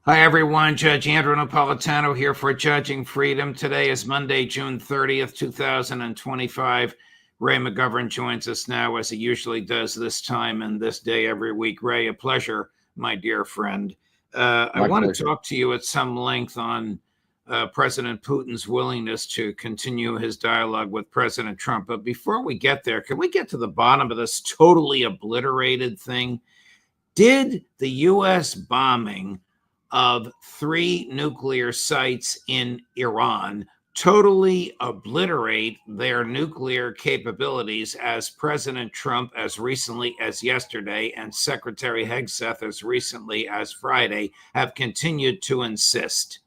Hi, everyone. Judge Andrew Napolitano here for Judging Freedom. Today is Monday, June 30th, 2025. Ray McGovern joins us now, as he usually does this time and this day every week. Ray, a pleasure, my dear friend. I My want to pleasure. talk to you at some length on President Putin's willingness to continue his dialogue with President Trump. But before we get there, can we get to the bottom of this totally obliterated thing? Did the U.S. bombing of three nuclear sites in Iran totally obliterate their nuclear capabilities, as President Trump, as recently as yesterday, and Secretary Hegseth, as recently as Friday, have continued to insist?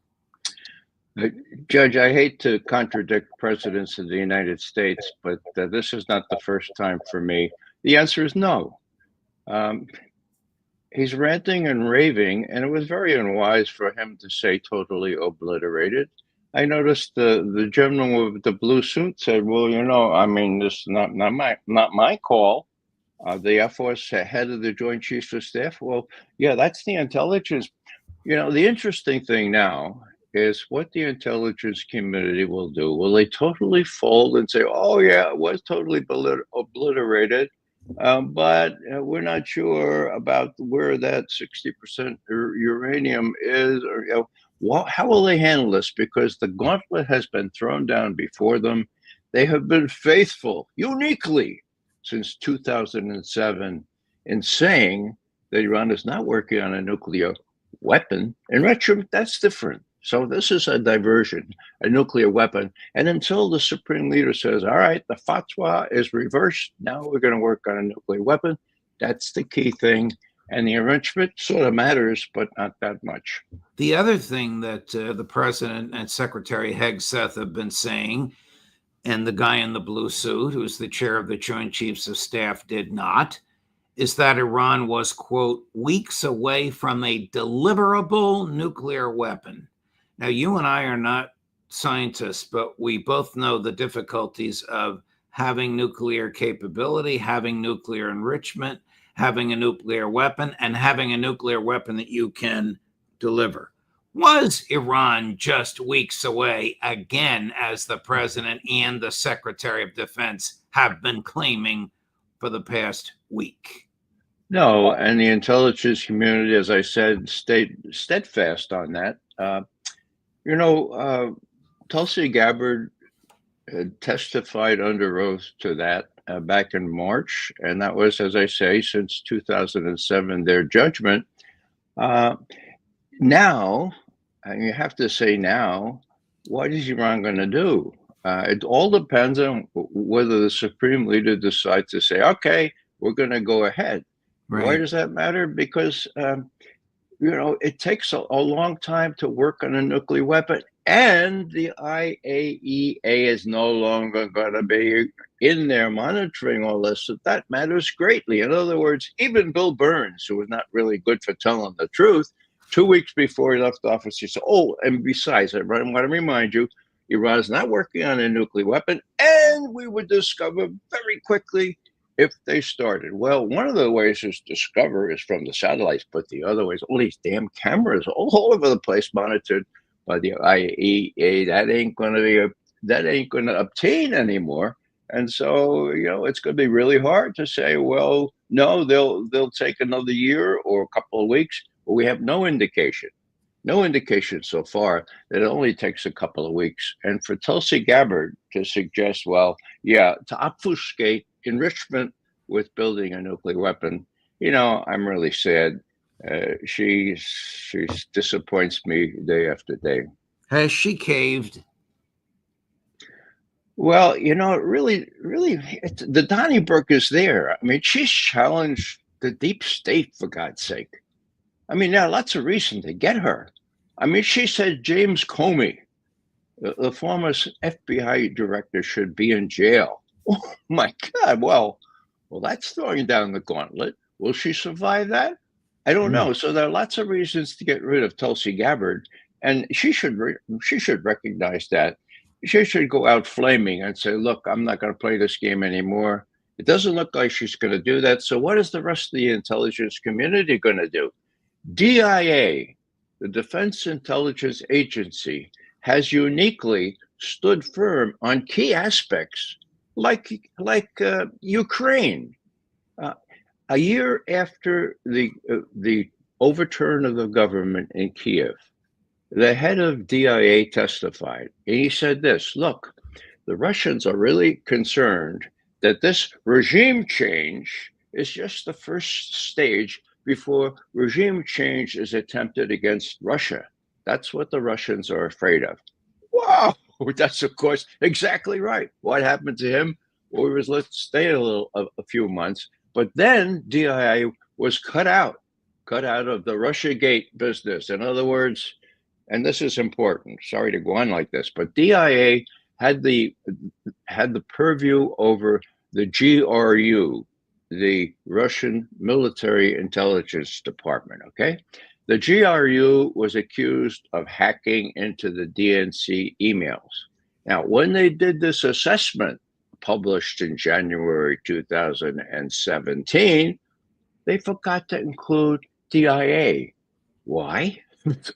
Uh, Judge, I hate to contradict presidents of the United States, but this is not the first time for me. The answer is no. Um, he's ranting and raving, and it was very unwise for him to say totally obliterated. I noticed the gentleman with the blue suit said, "Well, I mean, this is not my call." The Air Force head of the Joint Chiefs of Staff. Well, yeah, that's the intelligence. The interesting thing now is what the intelligence community will do. Will they totally fold and say, "Oh yeah, it was totally obliterated"? But we're not sure about where that 60% uranium is, or how will they handle this? Because the gauntlet has been thrown down before them. They have been faithful, uniquely, since 2007, in saying that Iran is not working on a nuclear weapon. Enrichment, that's different. So this is a diversion, a nuclear weapon. And until the supreme leader says, all right, the fatwa is reversed, now we're going to work on a nuclear weapon, that's the key thing. And the enrichment sort of matters, but not that much. The other thing that the president and Secretary Hegseth have been saying, and the guy in the blue suit, who's the chair of the Joint Chiefs of Staff, did not, is that Iran was, quote, weeks away from a deliverable nuclear weapon. Now, you and I are not scientists, but we both know the difficulties of having nuclear capability, having nuclear enrichment, having a nuclear weapon, and having a nuclear weapon that you can deliver. Was Iran just weeks away, again, as the president and the Secretary of Defense have been claiming for the past week? No, and the intelligence community, as I said, stayed steadfast on that. You know, uh, Tulsi Gabbard had testified under oath to that back in March, and that was, as I say, since 2007, their judgment. Uh, Now, and you have to say now, what is Iran going to do? It all depends on whether the supreme leader decides to say, okay, we're going to go ahead. Why Right. does that matter? Because it takes a long time to work on a nuclear weapon, and the IAEA is no longer going to be in there monitoring all this. So that matters greatly. In other words, even Bill Burns, who was not really good for telling the truth, 2 weeks before he left office, he said, "Oh, and besides, I want to remind you, Iran is not working on a nuclear weapon, and we would discover very quickly if they started." Well, one of the ways to discover is from the satellites, but the other way is all these damn cameras all over the place monitored by the IAEA. That ain't going to obtain anymore. And so, it's going to be really hard to say, well, no, they'll take another year or a couple of weeks, but we have no indication so far that it only takes a couple of weeks. And for Tulsi Gabbard to suggest, well, yeah, to obfuscate enrichment with building a nuclear weapon, I'm really sad. She disappoints me day after day. Has she caved? Well, really, the Donnybrook is there. I mean, she's challenged the deep state, for God's sake. I mean, there are lots of reasons to get her. I mean, she said James Comey, the former FBI director, should be in jail. Oh my God! Well, that's throwing down the gauntlet. Will she survive that? I don't know. So there are lots of reasons to get rid of Tulsi Gabbard, and she should recognize that. She should go out flaming and say, "Look, I'm not going to play this game anymore." It doesn't look like she's going to do that. So what is the rest of the intelligence community going to do? DIA the Defense Intelligence Agency has uniquely stood firm on key aspects like Ukraine. Uh, a year after the overturn of the government in Kiev, the head of DIA testified, and he said this: "Look, the Russians are really concerned that this regime change is just the first stage before regime change is attempted against Russia. That's what the Russians are afraid of." Wow, that's of course exactly right. What happened to him? Well, he was let stay a few months, but then DIA was cut out of the Russia Gate business. In other words, and this is important. Sorry to go on like this, but DIA had the purview over the GRU, the Russian Military Intelligence Department. Okay, the GRU was accused of hacking into the DNC emails. Now, when they did this assessment published in January 2017, they forgot to include DIA. Why?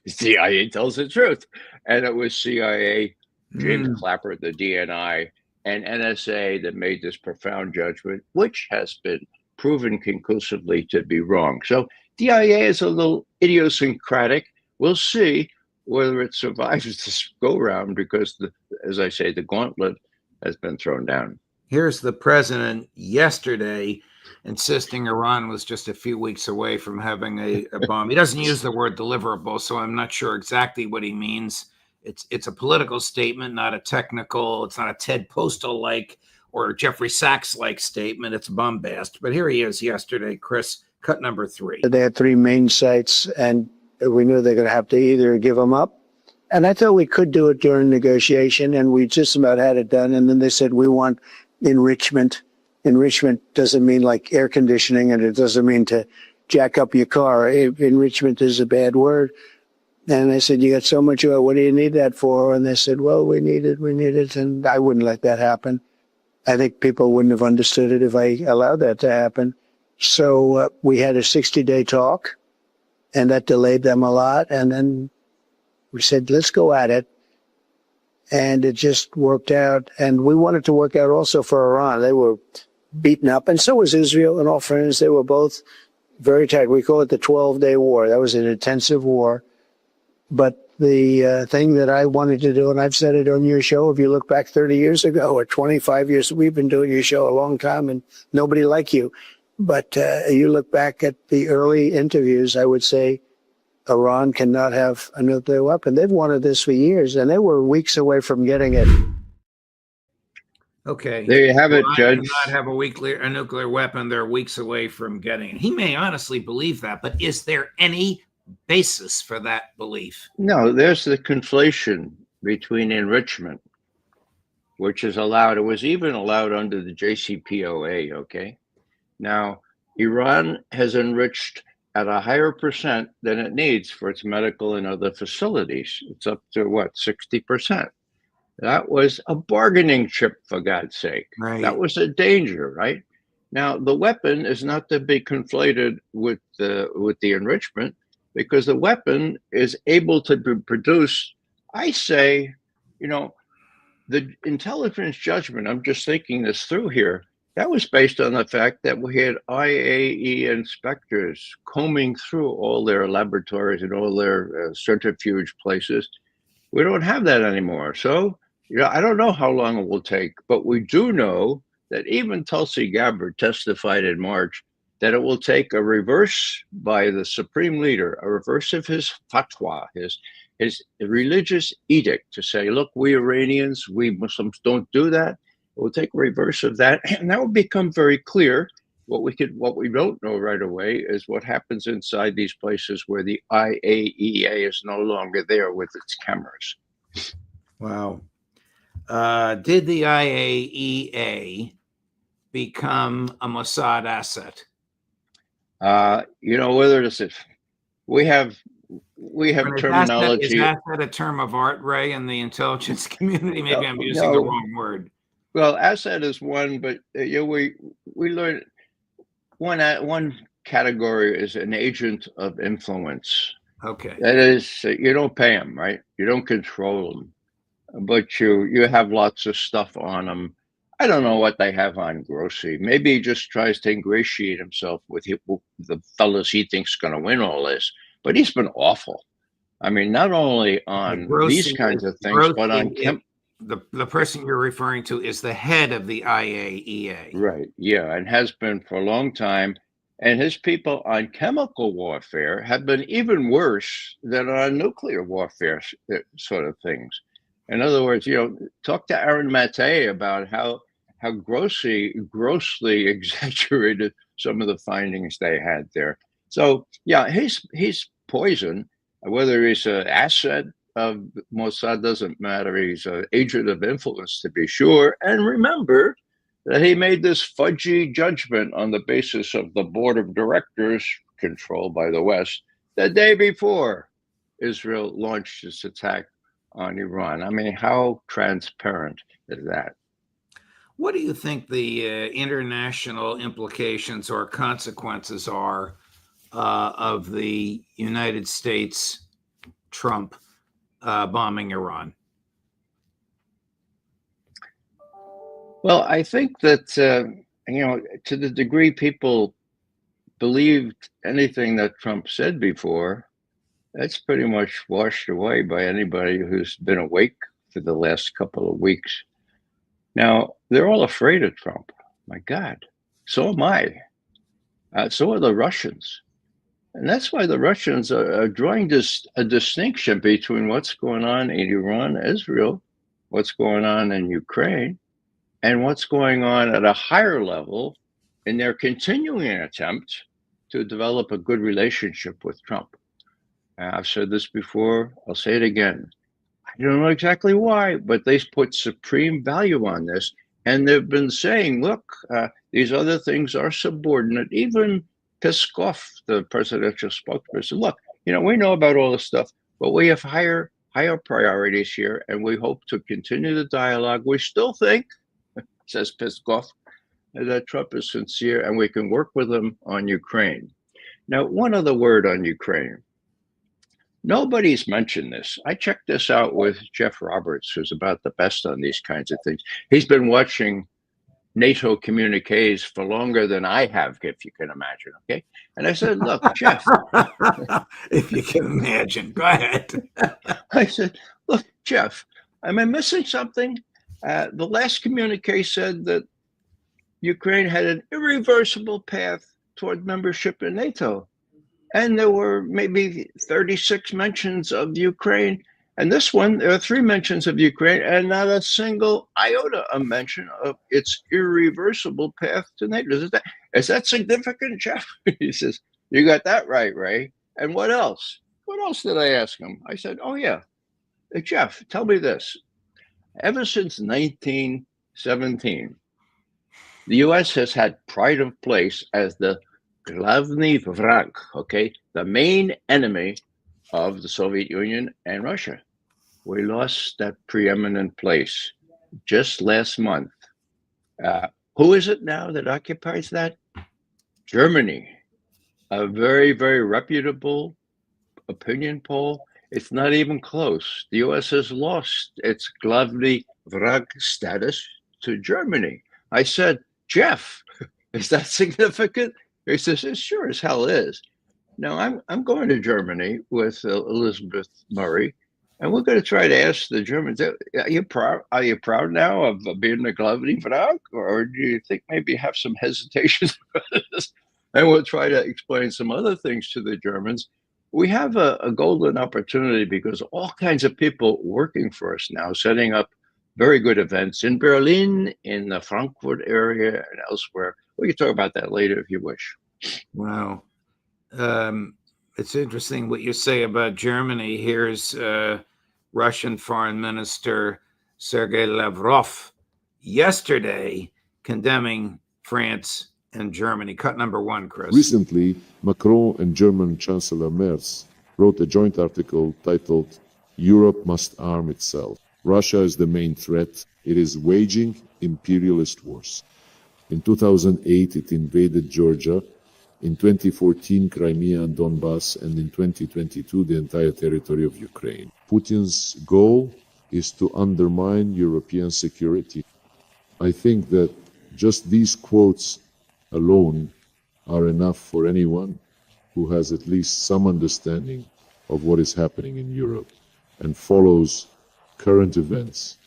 CIA tells the truth. And it was CIA, James Clapper, the DNI, and NSA that made this profound judgment, which has been proven conclusively to be wrong. So DIA is a little idiosyncratic. We'll see whether it survives this go round because, as I say, the gauntlet has been thrown down. Here's the president yesterday insisting Iran was just a few weeks away from having a bomb. He doesn't use the word deliverable, so I'm not sure exactly what he means. It's a political statement, not a technical. It's not a Ted Postal-like or Jeffrey Sachs-like statement. It's bombast. But here he is yesterday, Chris, cut number 3. They had 3 main sites, and we knew they're going to have to either give them up. And I thought we could do it during negotiation, and we just about had it done. And then they said, we want enrichment. Enrichment doesn't mean like air conditioning, and it doesn't mean to jack up your car. Enrichment is a bad word. And I said, you got so much oil, what do you need that for? And they said, well, we need it. And I wouldn't let that happen. I think people wouldn't have understood it if I allowed that to happen. So we had a 60-day talk, and that delayed them a lot. And then we said, let's go at it. And it just worked out. And we wanted to work out also for Iran. They were beaten up, and so was Israel, and all friends. They were both very tight. We call it the 12-day war. That was an intensive war. But the thing that I wanted to do, and I've said it on your show, if you look back 30 years ago or 25 years, we've been doing your show a long time, and nobody like you. But you look back at the early interviews, I would say Iran cannot have a nuclear weapon. They've wanted this for years, and they were weeks away from getting it. Okay. There you have it, Judge. Not have a nuclear weapon. They're weeks away from getting it. He may honestly believe that, but is there any basis for that belief? No, there's the conflation between enrichment, which is allowed. It was even allowed under the JCPOA, okay? Now, Iran has enriched at a higher percent than it needs for its medical and other facilities. It's up to, what, 60%? That was a bargaining chip, for God's sake. Right. That was a danger, right? Now, the weapon is not to be conflated with the enrichment, because the weapon is able to be produced. I say, the intelligence judgment, I'm just thinking this through here, that was based on the fact that we had IAE inspectors combing through all their laboratories and all their centrifuge places. We don't have that anymore. So, I don't know how long it will take, but we do know that even Tulsi Gabbard testified in March that it will take a reverse by the supreme leader, a reverse of his fatwa, his religious edict to say, look, we Iranians, we Muslims don't do that. It will take a reverse of that. And that will become very clear. What we don't know right away is what happens inside these places where the IAEA is no longer there with its cameras. Wow. Did the IAEA become a Mossad asset? Whether it's we have terminology. Is asset a term of art, Ray, in the intelligence community? Maybe I'm using the wrong word. Well, asset is one, but we learn one category is an agent of influence. Okay. That is, you don't pay them, right? You don't control them, but you have lots of stuff on them. I don't know what they have on Grossi. Maybe he just tries to ingratiate himself with the fellas he thinks going to win all this. But he's been awful. I mean, not only on these kinds of things, but on the person you're referring to is the head of the IAEA. Right. Yeah, and has been for a long time. And his people on chemical warfare have been even worse than on nuclear warfare sort of things. In other words, talk to Aaron Maté about how grossly exaggerated some of the findings they had there. So yeah, he's poison. Whether he's an asset of Mossad doesn't matter. He's an agent of influence to be sure. And remember that he made this fudgy judgment on the basis of the board of directors controlled by the West the day before Israel launched its attack on Iran. I mean, how transparent is that? What do you think the international implications or consequences are of the United States Trump bombing Iran? Well, I think that, to the degree people believed anything that Trump said before, that's pretty much washed away by anybody who's been awake for the last couple of weeks. Now, they're all afraid of Trump. My God, so am I. So are the Russians. And that's why the Russians are drawing a distinction between what's going on in Iran, Israel, what's going on in Ukraine, and what's going on at a higher level in their continuing attempt to develop a good relationship with Trump. I've said this before, I'll say it again. I don't know exactly why, but they put supreme value on this. And they've been saying, look, these other things are subordinate. Even Peskov, the presidential spokesperson, look, we know about all this stuff, but we have higher priorities here, and we hope to continue the dialogue. We still think, says Peskov, that Trump is sincere, and we can work with him on Ukraine. Now, one other word on Ukraine. Nobody's mentioned this. I checked this out with Jeff Roberts, who's about the best on these kinds of things. He's been watching NATO communiques for longer than I have, if you can imagine, okay? And I said, look, Jeff. If you can imagine, go ahead. I said, look, Jeff, am I missing something? The last communique said that Ukraine had an irreversible path toward membership in NATO. And there were maybe 36 mentions of Ukraine. And this one, there are 3 mentions of Ukraine and not a single iota a mention of its irreversible path to NATO. Is that significant, Jeff? He says, you got that right, Ray. And what else? What else did I ask him? I said, oh, yeah. Jeff, tell me this. Ever since 1917, the U.S. has had pride of place as the Glavny Vrag, okay, the main enemy of the Soviet Union and Russia. We lost that preeminent place just last month. Who is it now that occupies that? Germany. A very, very reputable opinion poll. It's not even close. The U.S. has lost its Glavny Vrag status to Germany. I said, Jeff, is that significant? He says, it sure as hell is. Now, I'm going to Germany with Elizabeth Murray, and we're going to try to ask the Germans, are you proud now of being the Glavny Vrag? Or do you think maybe you have some hesitation about this? And we'll try to explain some other things to the Germans. We have a golden opportunity because all kinds of people working for us now, setting up very good events in Berlin, in the Frankfurt area, and elsewhere. We can talk about that later if you wish. Wow. It's interesting what you say about Germany. Here's Russian Foreign Minister Sergei Lavrov yesterday condemning France and Germany. Cut number 1, Chris. Recently, Macron and German Chancellor Merz wrote a joint article titled, Europe Must Arm Itself. Russia is the main threat. It is waging imperialist wars. In 2008, it invaded Georgia In 2014, Crimea and Donbass, and in 2022, the entire territory of Ukraine. Putin's goal is to undermine European security. I think that just these quotes alone are enough for anyone who has at least some understanding of what is happening in Europe and follows current events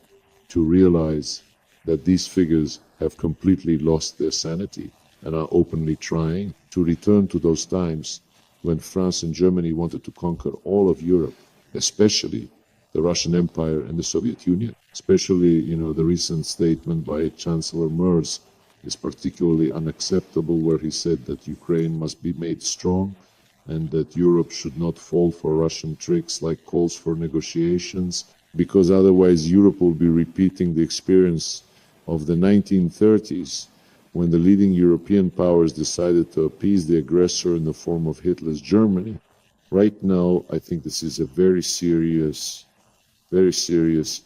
to realize that these figures have completely lost their sanity and are openly trying to return to those times when France and Germany wanted to conquer all of Europe, especially the Russian Empire and the Soviet Union. Especially, the recent statement by Chancellor Merz is particularly unacceptable, where he said that Ukraine must be made strong and that Europe should not fall for Russian tricks like calls for negotiations, because otherwise Europe will be repeating the experience of the 1930s, when the leading European powers decided to appease the aggressor in the form of Hitler's Germany. Right now, I think this is a very serious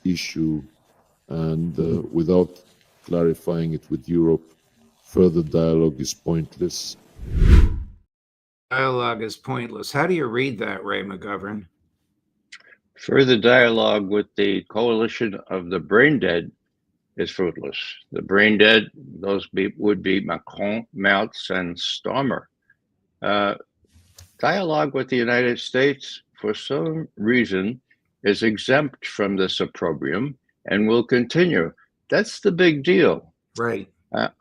issue, and without clarifying it with Europe, further dialogue is pointless. Dialogue is pointless. How do you read that, Ray McGovern? Further dialogue with the coalition of the brain dead is fruitless. The brain dead, would be Macron, Merz, and Stormer. Dialogue with the United States, for some reason, is exempt from this opprobrium and will continue. That's the big deal. Right.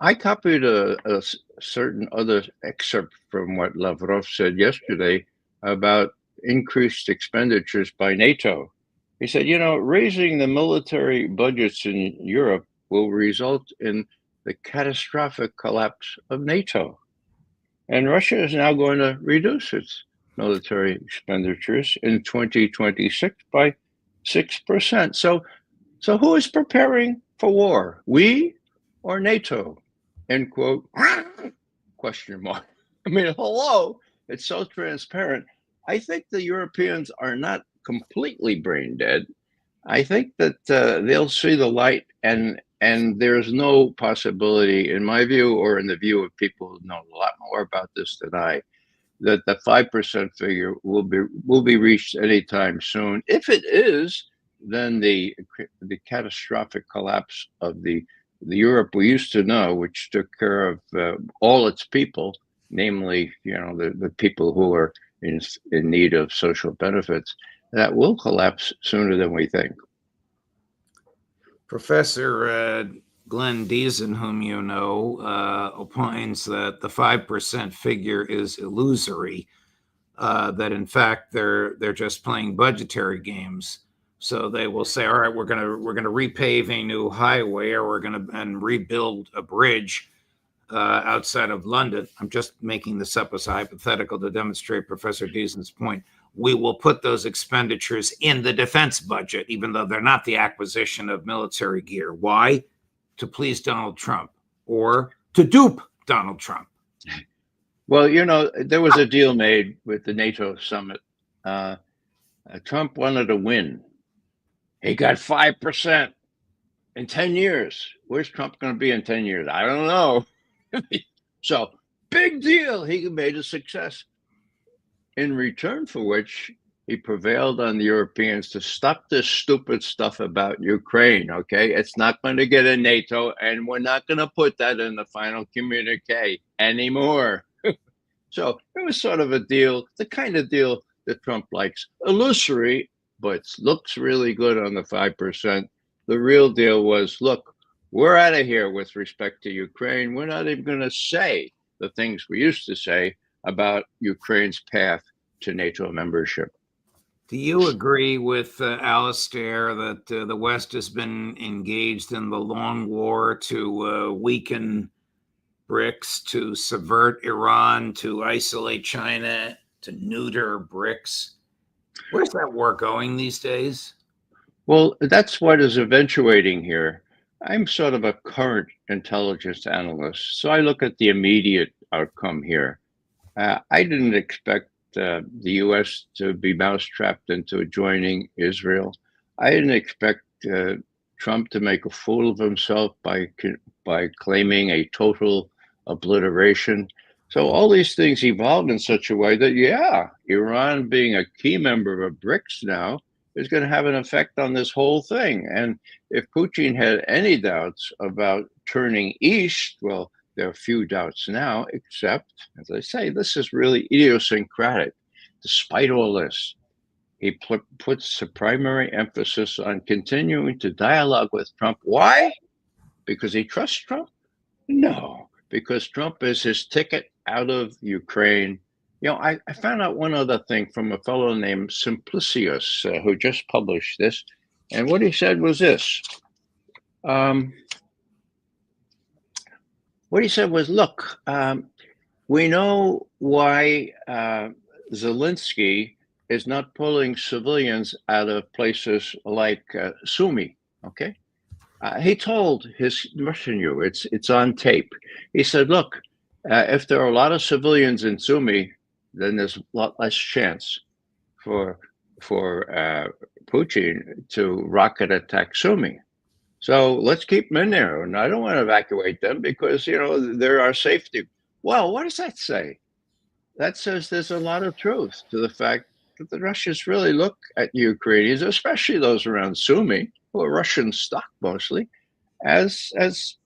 I copied a certain other excerpt from what Lavrov said yesterday about increased expenditures by NATO. He said, raising the military budgets in Europe will result in the catastrophic collapse of NATO. And Russia is now going to reduce its military expenditures in 2026 by 6%. So who is preparing for war? We or NATO? End quote. Question mark. I mean, hello. It's so transparent. I think the Europeans are not completely brain dead. I think that they'll see the light, and there's no possibility, in my view, or in the view of people who know a lot more about this than I, that the 5% figure will be reached anytime soon. If it is, then the catastrophic collapse of the Europe we used to know, which took care of all its people, namely, the people who are in need of social benefits, that will collapse sooner than we think. Professor Glenn Deason, whom you know, opines that the 5% figure is illusory, that in fact they're just playing budgetary games. So they will say, all right, we're gonna repave a new highway, or we're gonna rebuild a bridge outside of London. I'm just making this up as a hypothetical to demonstrate Professor Deason's point. We will put those expenditures in the defense budget, even though they're not the acquisition of military gear. Why? To please Donald Trump, or to dupe Donald Trump. Well, there was a deal made with the NATO summit. Trump wanted to win. He got 5% in 10 years. Where's Trump going to be in 10 years? I don't know. So, big deal. He made a success. In return for which, he prevailed on the Europeans to stop this stupid stuff about Ukraine, okay? It's not going to get in NATO, and we're not going to put that in the final communique anymore. So it was sort of a deal, the kind of deal that Trump likes. Illusory, but looks really good on the 5%. The real deal was, look, we're out of here with respect to Ukraine. We're not even going to say the things we used to say about Ukraine's path to NATO membership. Do you agree with Alistair that the West has been engaged in the long war to weaken BRICS, to subvert Iran, to isolate China, to neuter BRICS? Where's that war going these days? Well, that's what is eventuating here. I'm sort of a current intelligence analyst, so I look at the immediate outcome here. I didn't expect the U.S. to be mousetrapped into joining Israel. I didn't expect Trump to make a fool of himself by claiming a total obliteration. So all these things evolved in such a way that, yeah, Iran being a key member of BRICS now is going to have an effect on this whole thing. And if Putin had any doubts about turning east, well, there are few doubts now, except, as I say, this is really idiosyncratic. Despite all this, he puts a primary emphasis on continuing to dialogue with Trump. Why? Because he trusts Trump? No, because Trump is his ticket out of Ukraine. You know, I found out one other thing from a fellow named Simplicius who just published this. And what he said was this. What he said was, look, we know why Zelensky is not pulling civilians out of places like Sumy, okay? He told his Russian you, it's on tape. He said, look, if there are a lot of civilians in Sumy, then there's a lot less chance for Putin to rocket attack Sumy. So let's keep them in there. And I don't want to evacuate them because, you know, they're our safety. Well, what does that say? That says there's a lot of truth to the fact that the Russians really look at Ukrainians, especially those around Sumy, who are Russian stock mostly, as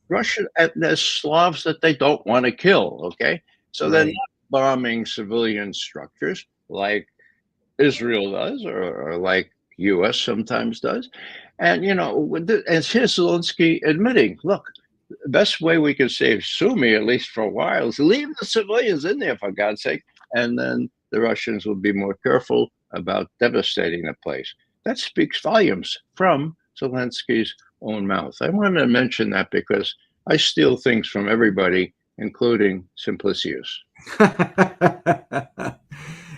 Russian as Slavs that they don't want to kill. Okay, so they're not bombing civilian structures like Israel does, or like U.S. sometimes does, and you know, as here's Zelensky admitting, look. The best way we can save Sumy, at least for a while, is leave the civilians in there, for God's sake, and then the Russians will be more careful about devastating the place. That speaks volumes from Zelensky's own mouth. I wanted to mention that because I steal things from everybody, including Simplicius.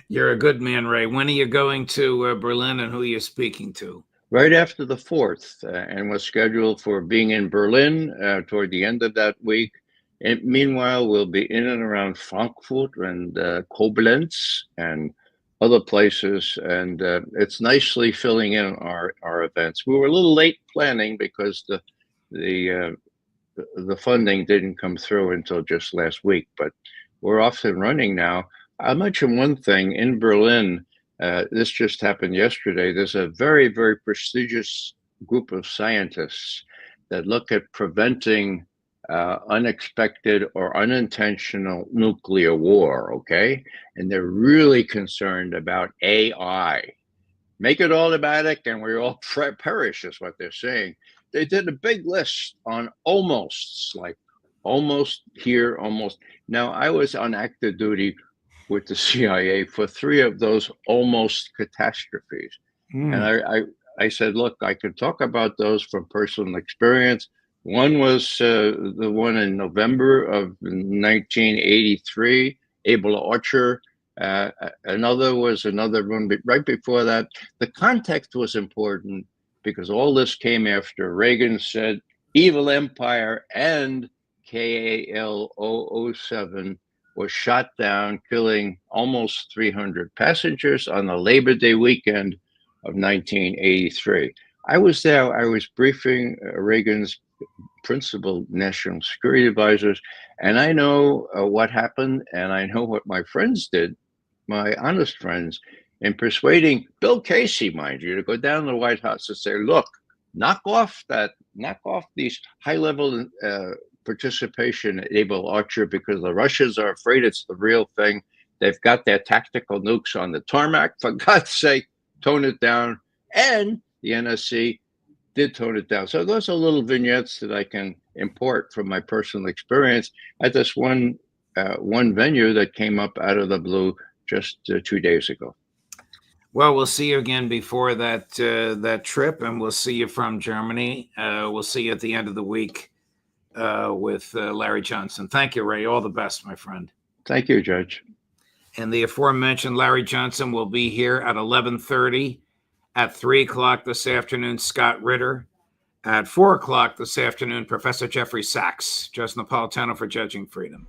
You're a good man, Ray. When are you going to Berlin, and who are you speaking to? Right after the 4th, and was scheduled for being in Berlin toward the end of that week. And meanwhile, we'll be in and around Frankfurt and Koblenz and other places, and it's nicely filling in our events. We were a little late planning because the funding didn't come through until just last week, but we're off and running now. I'll mention one thing in Berlin. This just happened yesterday. There's a very, very prestigious group of scientists that look at preventing unexpected or unintentional nuclear war, okay? And they're really concerned about AI. Make it automatic and we all perish is what they're saying. They did a big list on almosts, like almost here, almost. Now, I was on active duty with the CIA for 3 of those almost catastrophes. And I said, look, I could talk about those from personal experience. One was the one in November of 1983, Ebola Orchard. Another was another one right before that. The context was important because all this came after Reagan said evil empire and KAL 007 was shot down, killing almost 300 passengers on the Labor Day weekend of 1983. I was there. I was briefing Reagan's principal national security advisors, and I know what happened, and I know what my friends did, my honest friends, in persuading Bill Casey, mind you, to go down to the White House and say, look, knock off these high-level participation at Able Archer because the Russians are afraid it's the real thing. They've got their tactical nukes on the tarmac. For God's sake, tone it down. And the NSC did tone it down. So those are little vignettes that I can import from my personal experience at this one venue that came up out of the blue just 2 days ago. Well, we'll see you again before that trip, and we'll see you from Germany. We'll see you at the end of the week with Larry Johnson. Thank you, Ray. All the best, my friend. Thank you, Judge. And the aforementioned Larry Johnson will be here at 11:30, at 3 o'clock this afternoon, Scott Ritter, at 4 o'clock this afternoon, Professor Jeffrey Sachs, Judge Napolitano for Judging Freedom.